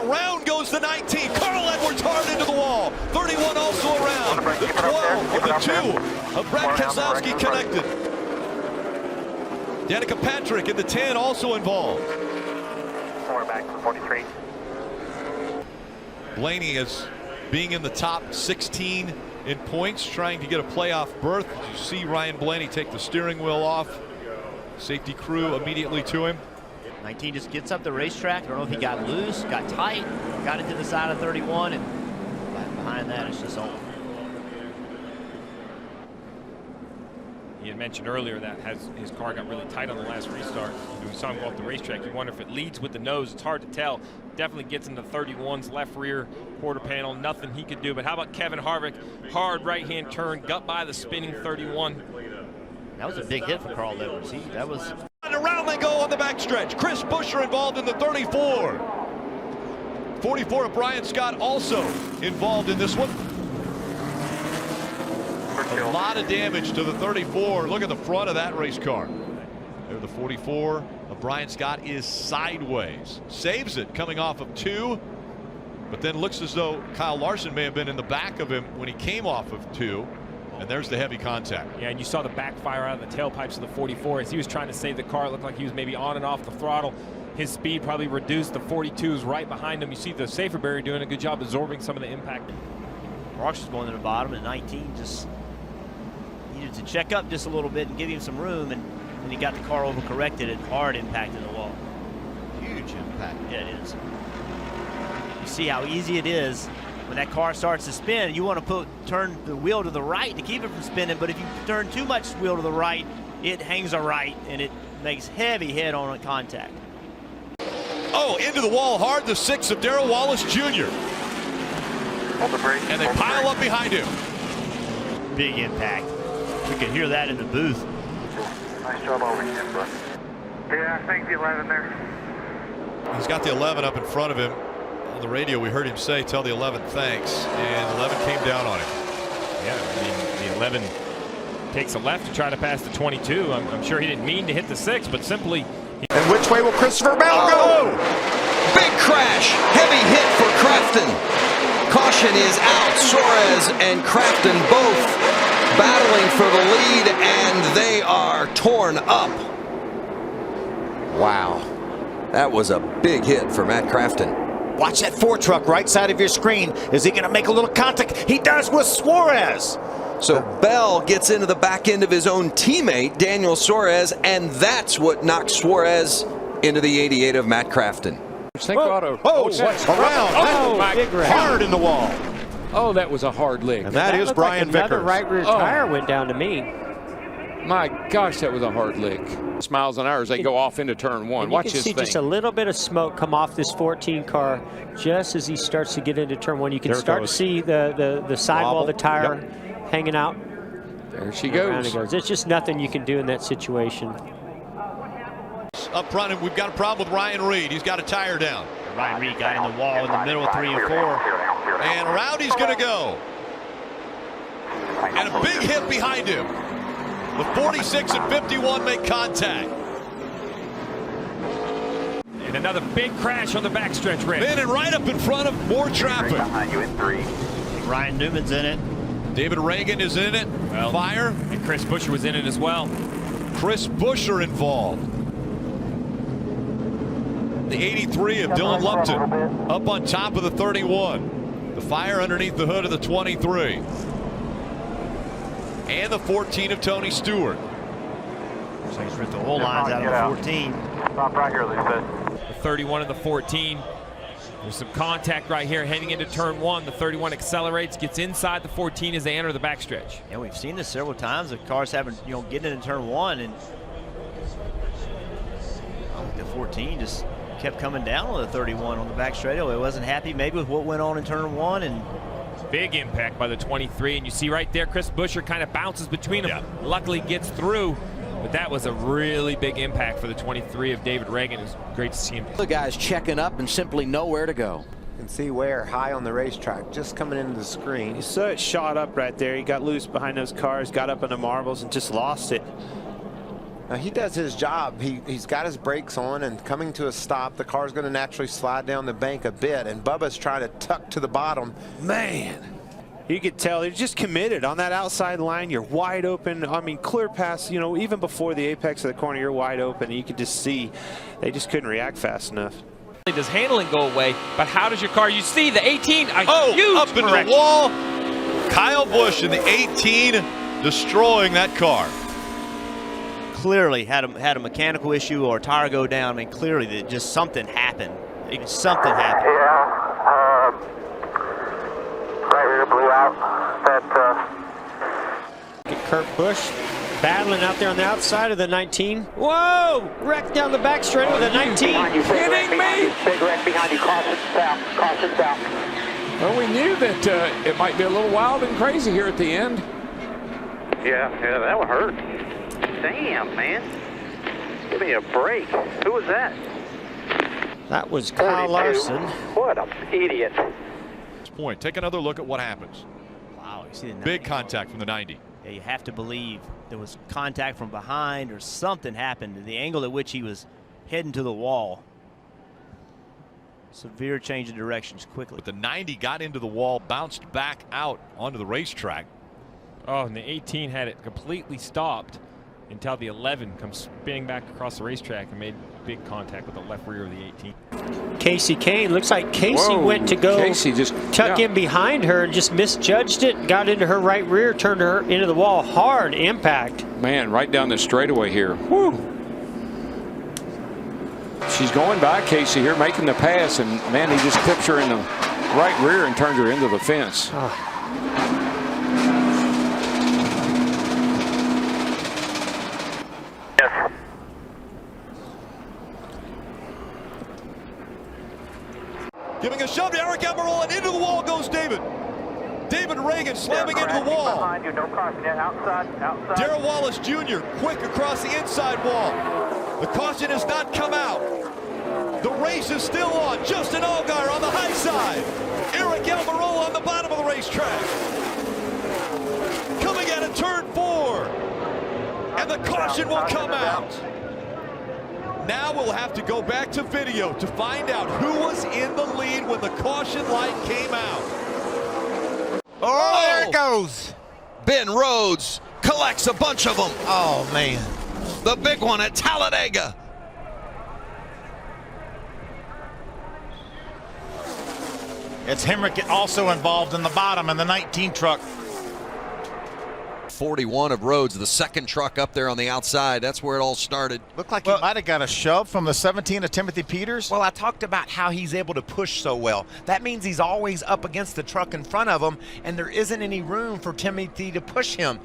around goes the 19. Carl Edwards hard into the wall. 31 also around. The 12 with the 2 of Brad Keselowski connected. Danica Patrick in the 10 also involved. More back to 43. Blaney is being in the top 16 in points, trying to get a playoff berth. You see Ryan Blaney take the steering wheel off. Safety crew immediately to him. 19 just gets up the racetrack. I don't know if he got loose, got tight, got it to the side of 31, and right behind that it's just on. He had mentioned earlier that his car got really tight on the last restart. We saw him go off the racetrack. You wonder if it leads with the nose. It's hard to tell. Definitely gets into 31's left rear quarter panel. Nothing he could do. But how about Kevin Harvick? Hard right-hand turn, gut by the spinning 31. That was a big hit for Carl Edwards. That was. And around they go on the backstretch. Chris Buescher involved in the 34. 44 of Brian Scott also involved in this one. A lot of damage to the 34. Look at the front of that race car. There, the 44 of Brian Scott is sideways. Saves it coming off of 2, but then looks as though Kyle Larson may have been in the back of him when he came off of 2. And there's the heavy contact. Yeah, and you saw the backfire out of the tailpipes of the 44 as he was trying to save the car. It looked like he was maybe on and off the throttle. His speed probably reduced. The 42s right behind him. You see the safer barrier doing a good job absorbing some of the impact. Marshall's going to the bottom, and 19 just needed to check up just a little bit and give him some room, and he got the car overcorrected and hard impacted the wall. Huge impact. Yeah, it is. You see how easy it is when that car starts to spin. You want to turn the wheel to the right to keep it from spinning, but if you turn too much wheel to the right, it hangs a right and it makes heavy head-on contact. Oh, into the wall hard, the 6 of Darrell Wallace Jr. Hold the brake. And they pile up behind him. Big impact. We could hear that in the booth. Nice job over here, bud. Yeah, I think the 11 there. He's got the 11 up in front of him. On the radio, we heard him say, "Tell the 11 thanks," and 11 came down on him. Yeah, I mean, the 11 takes a left to try to pass the 22. I'm sure he didn't mean to hit the 6, but simply. And which way will Christopher Bell go? Big crash. Heavy hit for Crafton. Caution is out. Suarez and Crafton both battling for the lead, and they are torn up. Wow. That was a big hit for Matt Crafton. Watch that 4 truck right side of your screen. Is he going to make a little contact? He does with Suarez. So Bell gets into the back end of his own teammate, Daniel Suarez, and that's what knocked Suarez into the 88 of Matt Crafton. Around. Hard in the wall. Oh, that was a hard lick. And that is Brian Vickers. Another right rear tire went down to me. My gosh, that was a hard lick. Miles an hour as they go off into turn 1. Watch this thing. You can see just a little bit of smoke come off this 14 car just as he starts to get into turn 1. You can start to see the sidewall of the tire hanging out. There she goes. There's just nothing you can do in that situation. Up front, and we've got a problem with Ryan Reed. He's got a tire down. Ryan Reed got in the wall in the middle of 3 and 4. And around he's going to go. And a big hit behind him. The 46 and 51 make contact. And another big crash on the backstretch, Rick. Man, and right up in front of more traffic. Behind you in 3. Ryan Newman's in it. David Reagan is in it. Well, Fire. And Chris Buescher was in it as well. Chris Buescher involved. The 83 of Dylan Lupton up on top of the 31. The Fire underneath the hood of the 23. And the 14 of Tony Stewart. So he's ripped the whole lines out of the 14. Stop right here, Lisa. The 31 and the 14. There's some contact right here heading into turn 1. The 31 accelerates, gets inside the 14 as they enter the backstretch. Yeah, we've seen this several times. The cars haven't, getting into turn 1, and the 14 just kept coming down on the 31 on the back straightaway. Wasn't happy maybe with what went on in turn 1, and big impact by the 23, and you see right there Chris Buescher kind of bounces between them. Yeah. Luckily gets through, but that was a really big impact for the 23 of David Reagan. It was great to see him. The guys checking up and simply nowhere to go. You can see Ware high on the racetrack, just coming into the screen. You saw it shot up right there. He got loose behind those cars, got up on the marbles, and just lost it. Now he does his job. He's got his brakes on and coming to a stop. The car's going to naturally slide down the bank a bit, and Bubba's trying to tuck to the bottom. Man. You could tell they're just committed on that outside line. You're wide open. I mean, clear past, you know, even before the apex of the corner, you're wide open. You could just see they just couldn't react fast enough. Does handling go away? But how does your car? You see the 18. Huge up into the wall. Kyle Busch in the 18 destroying that car. Clearly had a mechanical issue or a tire go down. I mean, clearly that just something happened. Something happened. Yeah. Right rear blew out. Kurt Busch battling out there on the outside of the 19. Whoa! Wrecked down the back straight with a 19. Kidding me? Big wreck behind you. Caution south. Caution south. Well, we knew that it might be a little wild and crazy here at the end. Yeah, that would hurt. Damn, man. Give me a break. Who was that? That was Kyle Larson. What an idiot. Point. Take another look at what happens. Wow, you see the 90. Big contact from the 90. Yeah, you have to believe there was contact from behind or something happened. The angle at which he was heading to the wall. Severe change of directions quickly. But the 90 got into the wall, bounced back out onto the racetrack. Oh, and the 18 had it completely stopped until the 11 comes spinning back across the racetrack and made big contact with the left rear of the 18. Casey Kane, looks like Casey went to go Casey just tuck in behind her and just misjudged it, got into her right rear, turned her into the wall. Hard impact. Man, right down the straightaway here. Woo. She's going by Casey here, making the pass, and man, he just clips her in the right rear and turns her into the fence. Yes. Giving a shove to Eric Almirola, and into the wall goes David. David Reagan slamming into the wall. Behind you, no caution yet. Outside. Darrell Wallace Jr. quick across the inside wall. The caution has not come out. The race is still on. Justin Allgaier on the high side. Eric Almirola on the bottom of the racetrack. Coming at a turn 4. And the caution will come out. Now we'll have to go back to video to find out who was in the lead when the caution light came out. Oh, there it goes. Ben Rhodes collects a bunch of them. Oh, man. The big one at Talladega. It's Hemrick also involved in the bottom in the 19 truck. 41 of Rhodes, the second truck up there on the outside. That's where it all started. Looked like he might have got a shove from the 17 of Timothy Peters. Well, I talked about how he's able to push so well. That means he's always up against the truck in front of him, and there isn't any room for Timothy to push him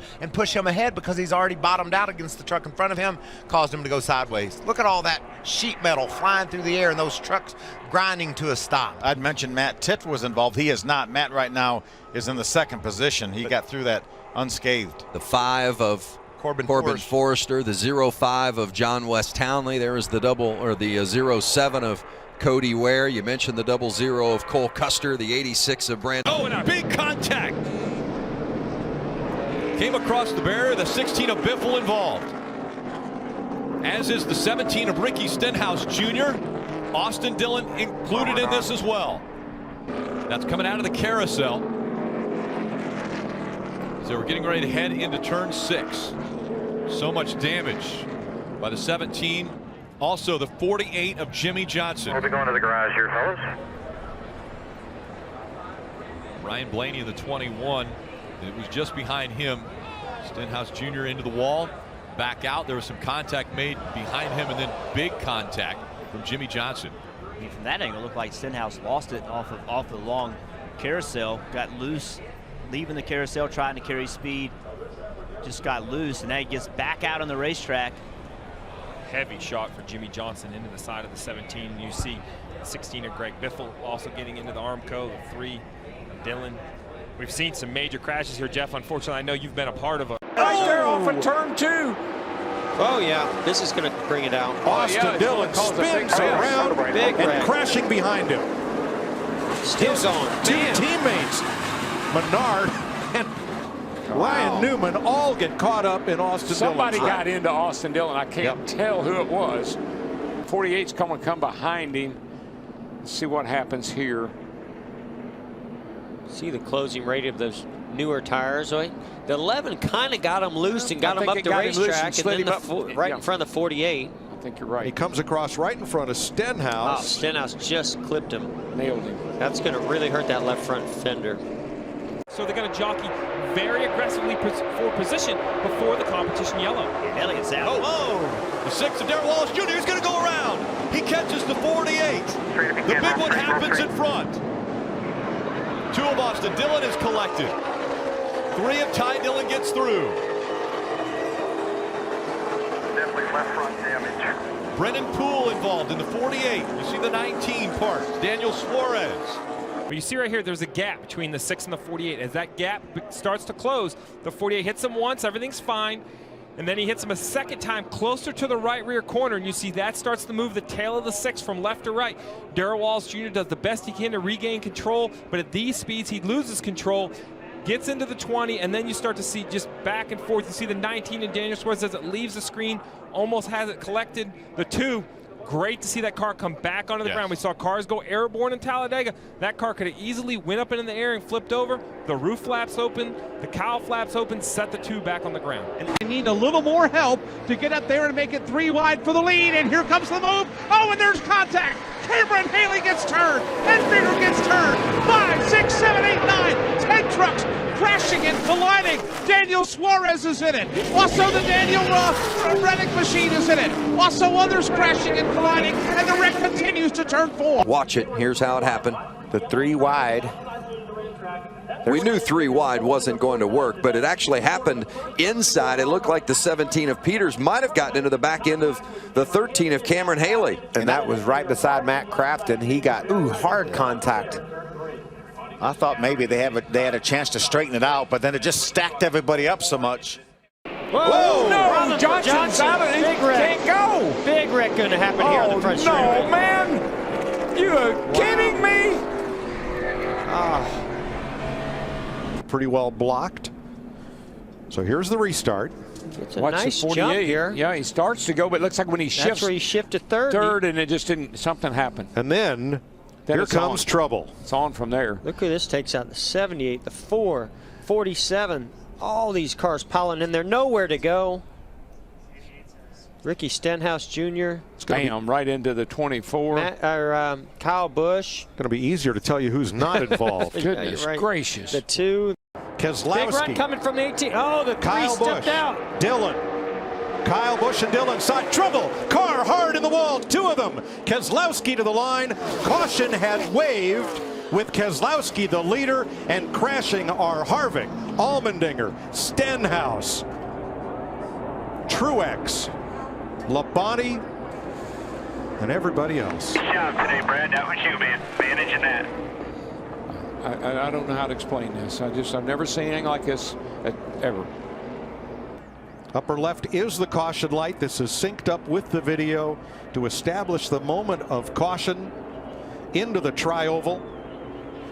ahead because he's already bottomed out against the truck in front of him, caused him to go sideways. Look at all that sheet metal flying through the air and those trucks grinding to a stop. I'd mentioned Matt Titt was involved. He is not. Matt right now is in the second position. He got through that unscathed. The 5 of Corbin Forrester, the 05 of John West Townley. There is the double, or the 07 of Cody Ware. You mentioned the 00 of Cole Custer, the 86 of Brandon. Oh, and a big contact. Came across the barrier, the 16 of Biffle involved. As is the 17 of Ricky Stenhouse Jr. Austin Dillon included in this as well. That's coming out of the carousel. So we're getting ready to head into turn 6. So much damage by the 17. Also the 48 of Jimmy Johnson. We'll be going to the garage here, fellas. Ryan Blaney in the 21. It was just behind him. Stenhouse Jr. into the wall. Back out. There was some contact made behind him, and then big contact from Jimmy Johnson. I mean, from that angle, it looked like Stenhouse lost it off the long carousel, got loose, leaving the carousel, trying to carry speed, just got loose, and now he gets back out on the racetrack. Heavy shot for Jimmy Johnson into the side of the 17. You see 16 of Greg Biffle also getting into the Armco, the 3 of Dillon. We've seen some major crashes here, Jeff. Unfortunately, I know you've been a part of a. Right there off of turn 2. Oh, yeah. This is going to bring it out. Austin Dillon spins around and crashing behind him. Still on. Two teammates, Menard and Ryan Newman all get caught up in Austin Somebody Dillon's got into Austin Dillon. I can't tell who it was. 48's come behind him. Let's see what happens here. See the closing rate of those newer tires. The 11 kind of got him loose and got him up the racetrack, and then right in front of the 48. I think you're right. He comes across right in front of Stenhouse. Oh, Stenhouse just clipped him. Nailed him. That's going to really hurt that left front fender. So they're going to jockey very aggressively for position before the competition yellow. Elliott's out. The 6 of Darrell Wallace Jr. is going to go around. He catches the 48. The big one happens in front. 2 of Austin Dillon is collected. 3 of Ty Dillon gets through. Definitely left front damage. Brennan Poole involved in the 48. You see the 19 parts. Daniel Suarez. But you see right here, there's a gap between the 6 and the 48. As that gap starts to close, the 48 hits him once, everything's fine. And then he hits him a second time closer to the right rear corner, and you see that starts to move the tail of the 6 from left to right. Darrell Wallace Jr. does the best he can to regain control, but at these speeds he loses control, gets into the 20, and then you start to see just back and forth. You see the 19 and Daniel Suarez as it leaves the screen, almost has it collected. The 2, great to see that car come back onto the ground. We saw cars go airborne in Talladega. That car could have easily went up into the air and flipped over. The roof flaps open, the cowl flaps open, set the 2 back on the ground. And they need a little more help to get up there and make it 3 wide for the lead. And here comes the move. Oh, and there's contact. Cameron Haley gets turned. And Bigger gets turned. 5, 6, 7, 8, 9, 10 trucks crashing and colliding. Daniel Suarez is in it. Also the Daniel Reddick machine is in it. Also others crashing and colliding. And the wreck continues to turn 4. Watch it. Here's how it happened. The 3 wide. We knew 3 wide wasn't going to work, but it actually happened inside. It looked like the 17 of Peters might have gotten into the back end of the 13 of Cameron Haley. And that was right beside Matt Crafton. He got, hard contact. I thought maybe they had a chance to straighten it out, but then it just stacked everybody up so much. Whoa! No! Johnson's out of it. He can't go. Big wreck going to happen here on the front straightaway. No, man! You are kidding me? Pretty well blocked. So here's the restart. It's a nice jump here. Yeah, he starts to go, but it looks like when he shifts. That's where he shifted third. Third, and it just didn't, something happened. And then here comes trouble. It's on from there. Look who this takes out, the 78, the 4, 47. All these cars piling in there, nowhere to go. Ricky Stenhouse Jr. Bam, right into the 24. Kyle Busch. Going to be easier to tell you who's not involved. Goodness gracious. The 2. Keselowski. Big run coming from the 18. Oh, the 3 Kyle stepped Busch. out. Dillon. Kyle Busch and Dillon side trouble. Car hard in the wall, 2 of them. Keselowski to the line. Caution has waved with Keselowski the leader, and crashing are Harvick, Allmendinger, Stenhouse, Truex, Labonte, and everybody else. Good job today, Brad. That was you, man. Managing that. I don't know how to explain this. I've never seen anything like this ever. Upper left is the caution light. This is synced up with the video to establish the moment of caution into the tri-oval.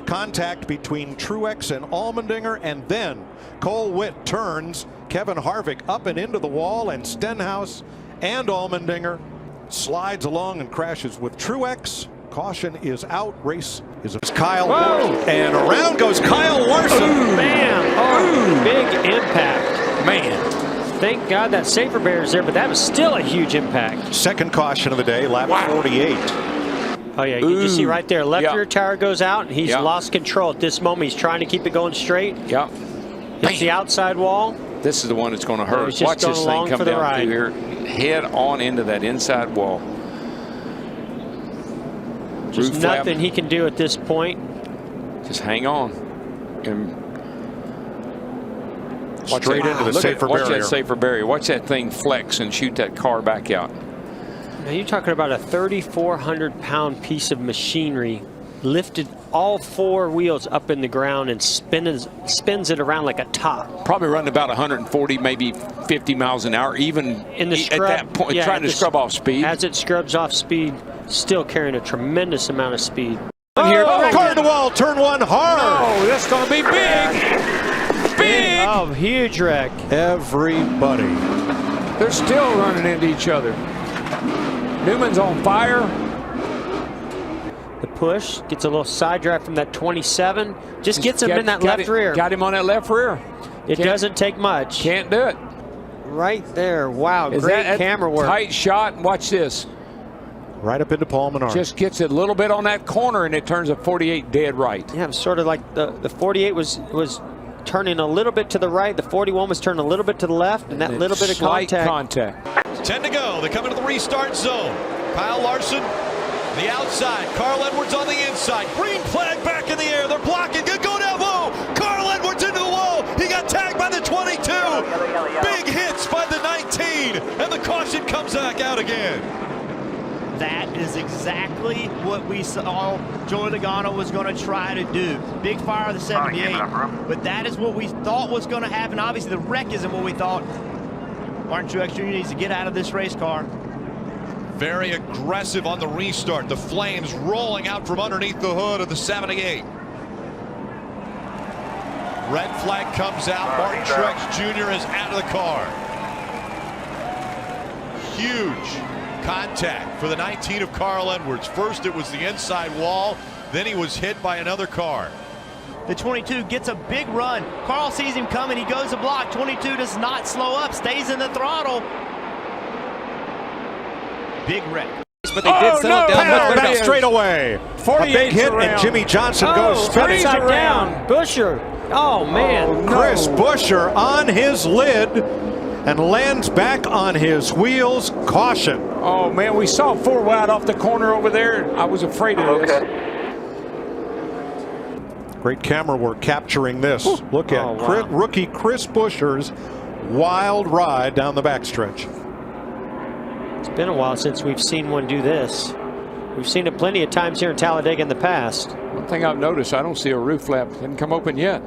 Contact between Truex and Allmendinger, and then Cole Witt turns Kevin Harvick up and into the wall, and Stenhouse and Allmendinger slides along and crashes with Truex. Caution is out. Race is Kyle. Whoa. And around goes Kyle Larson. Bam! Oh, big impact. Man. Thank God that safer barrier's there, but that was still a huge impact. Second caution of the day, lap 48. Oh yeah, you can see right there, left rear tire goes out, and he's lost control at this moment. He's trying to keep it going straight. Yeah. Hits the outside wall. This is the one that's going to hurt. He's Watch just this going thing along for come the down ride. through here, head on into that inside wall. Just Roof nothing flap. he can do at this point. Just hang on. And Straight into the safer barrier. Watch that safer barrier. Watch that thing flex and shoot that car back out. Now you're talking about a 3,400-pound piece of machinery lifted all 4 wheels up in the ground and spins it around like a top. Probably running about 140, maybe 50 miles an hour, even in the scrub, at that point, trying to scrub off speed. As it scrubs off speed, still carrying a tremendous amount of speed. Here, car to wall, turn 1 hard. Oh, that's going to be big. big. Oh, huge wreck. Everybody. They're still running into each other. Newman's on fire. The push gets a little side drive from that 27. Just gets him in that left rear. Got him on that left rear. It doesn't take much. Can't do it. Right there. Wow, great camera work. Tight shot. Watch this. Right up into Paul Menard. Just gets it a little bit on that corner, and it turns a 48 dead right. Yeah, it's sort of like the 48 was turning a little bit to the right. The 41 was turning a little bit to the left, and that little bit of contact. 10 to go. They come into the restart zone. Kyle Larson, the outside. Carl Edwards on the inside. Green flag back in the air. They're blocking. Good go down low. Carl Edwards into the wall. He got tagged by the 22. Big hits by the 19. And the caution comes back out again. That is exactly what we saw Joey Logano was going to try to do. Big fire of the 78. But that is what we thought was going to happen. Obviously, the wreck isn't what we thought. Martin Truex Jr. needs to get out of this race car. Very aggressive on the restart. The flames rolling out from underneath the hood of the 78. Red flag comes out. Martin Truex Jr. is out of the car. Huge contact for the 19 of Carl Edwards. First it was the inside wall, then he was hit by another car. The 22 gets a big run. Carl sees him coming. He goes to block. 22 does not slow up, stays in the throttle. Big wreck. But they did settle down much better straight away. A big hit, and Jimmy Johnson goes spinning. Upside down. Buescher. Oh, man. Chris Buescher on his lid and lands back on his wheels. Caution. Oh, man, we saw 4 wide off the corner over there. I was afraid of this. Great camera work capturing this. Look at rookie Chris Buescher's wild ride down the backstretch. It's been a while since we've seen one do this. We've seen it plenty of times here in Talladega in the past. One thing I've noticed, I don't see a roof flap. Didn't come open yet.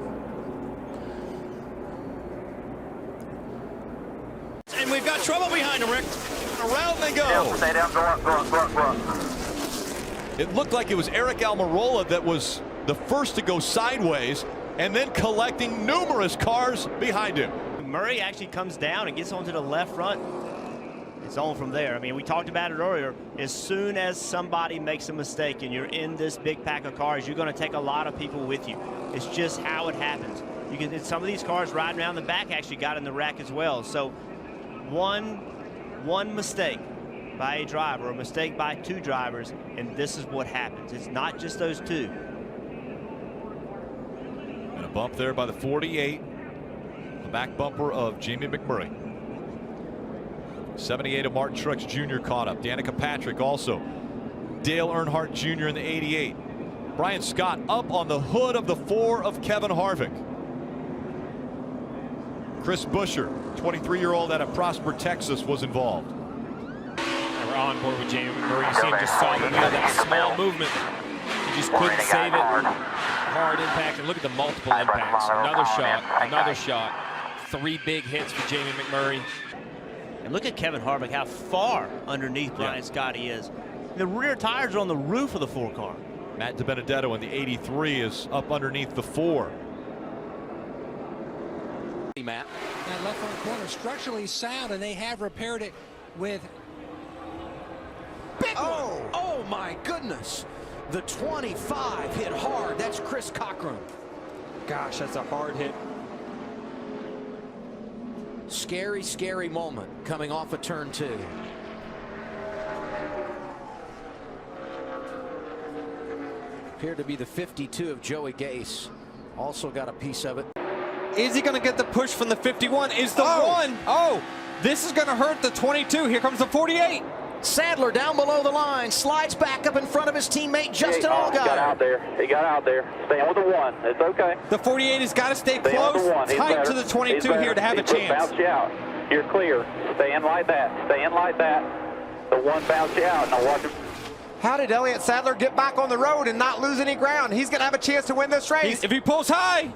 And we've got trouble behind him, Rick. Around they go. Yeah, stay down, go up. It looked like it was Eric Almirola that was the first to go sideways and then collecting numerous cars behind him. Murray actually comes down and gets onto the left front. It's on from there. I mean, we talked about it earlier. As soon as somebody makes a mistake and you're in this big pack of cars, you're going to take a lot of people with you. It's just how it happens. You can, some of these cars riding around the back actually got in the wreck as well. So one mistake by a driver, a mistake by 2 drivers, and this is what happens. It's not just those 2. And a bump there by the 48. The back bumper of Jamie McMurray. 78 of Martin Truex Jr. caught up. Danica Patrick also. Dale Earnhardt Jr. in the 88. Brian Scott up on the hood of the 4 of Kevin Harvick. Chris Buescher, 23-year-old out of Prosper, Texas, was involved. We're on board with Jamie McMurray. You see him just saw the wheel, that small movement. He just couldn't save it. Hard impact, and look at the multiple impacts. Another shot. 3 big hits for Jamie McMurray. And look at Kevin Harvick, how far underneath Brian Scott he is. The rear tires are on the roof of the 4 car. Matt DiBenedetto in the 83 is up underneath the 4. Matt. That left front corner structurally sound, and they have repaired it with big one. Oh my goodness. The 25 hit hard. That's Chris Cochran. Gosh, that's a hard hit. Scary, scary moment coming off of turn 2. Appeared to be the 52 of Joey Gase. Also got a piece of it. Is he going to get the push from the 51? Is the 1? Oh, this is going to hurt the 22. Here comes the 48. Sadler down below the line, slides back up in front of his teammate Justin Allgaier. He got out there. Staying with the 1. It's okay. The 48 has got to stay close, tight to the 22 here to have a chance. Bounce you out. You're clear. Stay in like that. Stay in like that. The 1 bounce you out. Now watch him. How did Elliott Sadler get back on the road and not lose any ground? He's going to have a chance to win this race. If he pulls high.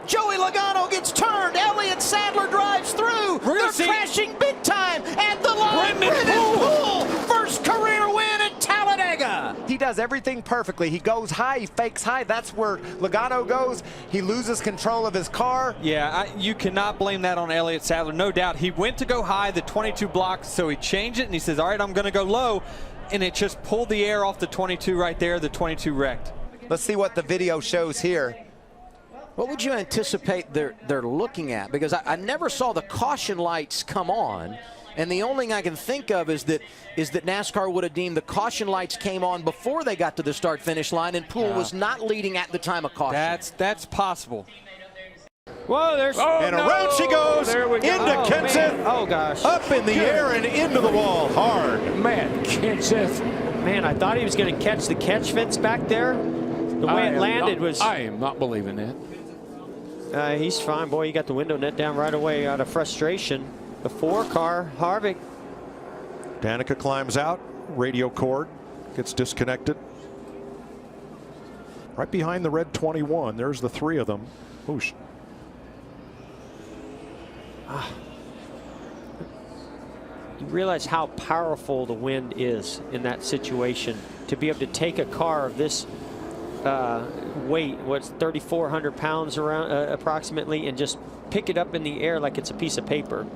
Joey Logano gets turned. Elliott Sadler drives through. They're crashing big time at the line. Brendan Poole, first career win at Talladega. he does everything perfectly. He goes high, he fakes high. That's where Logano goes. He loses control of his car. Yeah, you cannot blame that on Elliott Sadler. No doubt. He went to go high, the 22 blocked, so he changed it, and he says, all right, I'm going to go low. And it just pulled the air off the 22 right there. The 22 wrecked. Let's see what the video shows here. What would you anticipate they're looking at? Because I never saw the caution lights come on. And the only thing I can think of is that NASCAR would have deemed the caution lights came on before they got to the start-finish line, and Poole was not leading at the time of caution. That's possible. Whoa, there's and around she goes into Kenseth. Oh gosh. Up in the air and into the wall hard. Man, Kenseth. Man, I thought he was going to catch the catch fence back there. The way it landed was. I am not believing that. He's fine, boy. He got the window net down right away out of frustration. The 4-car, Harvick. Danica climbs out. Radio cord gets disconnected. Right behind the red 21. There's the 3 of them. Busch. You realize how powerful the wind is in that situation. To be able to take a car of this weight, what's 3,400 pounds around approximately, and just pick it up in the air like it's a piece of paper.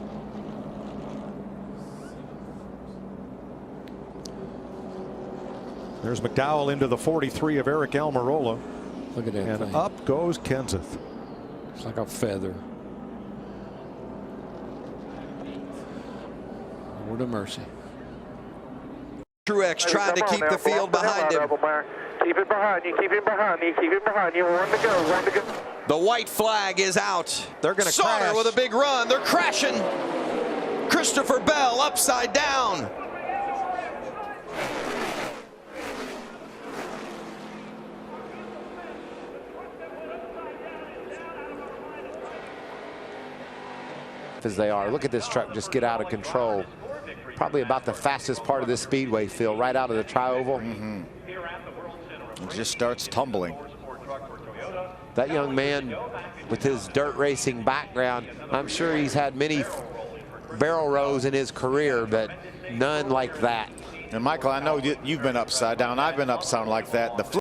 There's McDowell into the 43 of Eric Almirola. Look at that and thing. Up goes Kenseth. It's like a feather. What a mercy. Truex trying to keep the field behind him. Keep it behind you, keep it behind you, keep it behind you. Run to go, run to go. The white flag is out. They're going to Sauter crash. with a big run. They're crashing. Christopher Bell upside down. As they are. Look at this truck just get out of control. Probably about the fastest part of this speedway, Phil, right out of the tri-oval. It just starts tumbling. That young man with his dirt racing background, I'm sure he's had many barrel rolls in his career, but none like that. And Michael, I know you've been upside down. I've been upside down like that. The